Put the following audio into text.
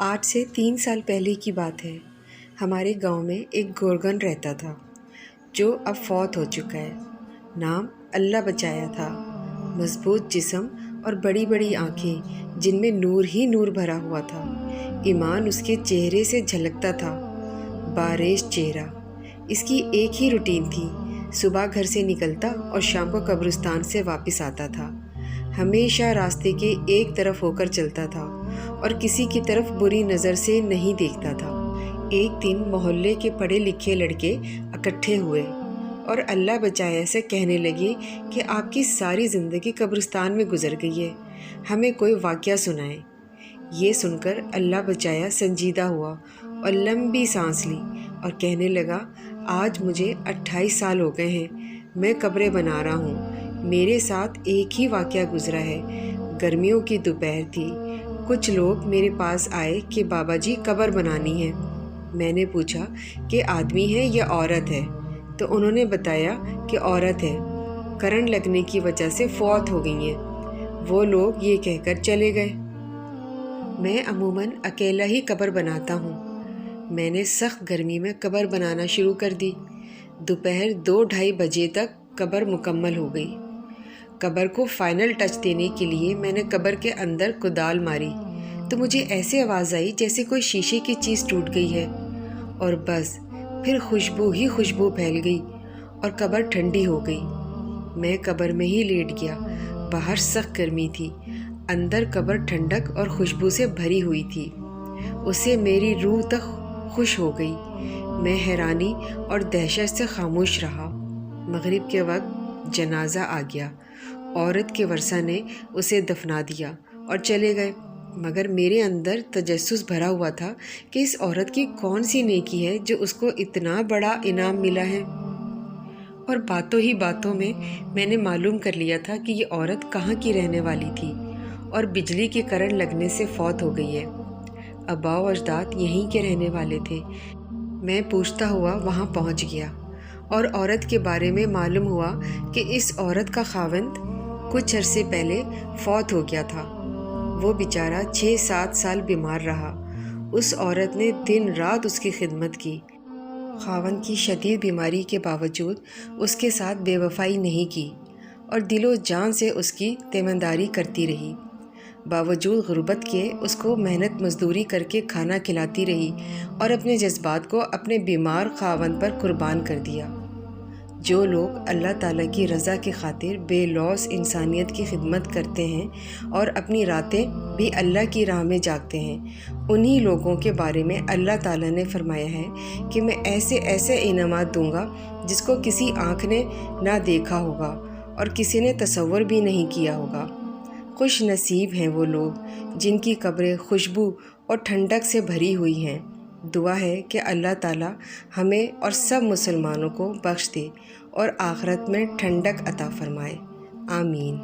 8 से 3 साल पहले की बात है। हमारे गांव में एक गोरगन रहता था जो अब फौत हो चुका है। नाम अल्लाह बचाया था। मजबूत जिस्म और बड़ी बड़ी आंखें जिनमें नूर ही नूर भरा हुआ था। ईमान उसके चेहरे से झलकता था। बारेश चेहरा। इसकी एक ही रूटीन थी, सुबह घर से निकलता और शाम को कब्रिस्तान से वापस आता था। हमेशा रास्ते के एक तरफ होकर चलता था और किसी की तरफ बुरी नज़र से नहीं देखता था। एक दिन मोहल्ले के पढ़े लिखे लड़के इकट्ठे हुए और अल्लाह बचाया से कहने लगे कि आपकी सारी ज़िंदगी कब्रिस्तान में गुजर गई है, हमें कोई वाक़या सुनाएं। ये सुनकर अल्लाह बचाया संजीदा हुआ और लंबी सांस ली और कहने लगा, आज मुझे 28 साल हो गए हैं, मैं कब्रें बना रहा हूँ। मेरे साथ एक ही वाक़या गुजरा है। गर्मियों की दोपहर थी। कुछ लोग मेरे पास आए कि बाबा जी कब्र बनानी है। मैंने पूछा कि आदमी है या औरत है, तो उन्होंने बताया कि औरत है, करंट लगने की वजह से फौत हो गई है। वो लोग ये कहकर चले गए। मैं अमूमन अकेला ही कब्र बनाता हूँ। मैंने सख्त गर्मी में कब्र बनाना शुरू कर दी। दोपहर 2-2:30 बजे तक कब्र मुकम्मल हो गई। कब्र को फाइनल टच देने के लिए मैंने कब्र के अंदर कुदाल मारी तो मुझे ऐसे आवाज़ आई जैसे कोई शीशे की चीज़ टूट गई है, और बस फिर खुशबू ही खुशबू फैल गई और कब्र ठंडी हो गई। मैं कब्र में ही लेट गया। बाहर सख्त गर्मी थी, अंदर कब्र ठंडक और खुशबू से भरी हुई थी। उससे मेरी रूह तक खुश हो गई। मैं हैरानी और दहशत से खामोश रहा। मगरिब के वक्त जनाजा आ गया। औरत के वर्सा ने उसे दफना दिया और चले गए, मगर मेरे अंदर तजस्सुस भरा हुआ था कि इस औरत की कौन सी नेकी है जो उसको इतना बड़ा इनाम मिला है। और बातों ही बातों में मैंने मालूम कर लिया था कि ये औरत कहाँ की रहने वाली थी और बिजली के करंट लगने से फौत हो गई है। अबाव अजदाद यहीं के रहने वाले थे। मैं पूछता हुआ वहाँ पहुँच गया और औरत के बारे में मालूम हुआ कि इस औरत का खावंद कुछ अरसे पहले फौत हो गया था। वो बेचारा 6-7 साल बीमार रहा। उस औरत ने दिन रात उसकी खिदमत की। खावंद की शदीद बीमारी के बावजूद उसके साथ बेवफाई नहीं की और दिलो जान से उसकी तीमानदारी करती रही। बावजूद गुर्बत के उसको मेहनत मजदूरी करके खाना खिलाती रही और अपने जज्बात को अपने बीमार खावंद पर कुर्बान कर दिया। जो लोग अल्लाह ताला की रज़ा की खातिर बेलौस इंसानियत की खिदमत करते हैं और अपनी रातें भी अल्लाह की राह में जागते हैं, उन्हीं लोगों के बारे में अल्लाह ताला ने फरमाया है कि मैं ऐसे ऐसे इनामात दूंगा जिसको किसी आँख ने ना देखा होगा और किसी ने तसव्वुर भी नहीं किया होगा। खुश नसीब हैं वो लोग जिनकी कब्रें खुशबू और ठंडक से भरी हुई हैं। दुआ है कि अल्लाह ताला हमें और सब मुसलमानों को बख्श दे और आखिरत में ठंडक अता फरमाए। आमीन।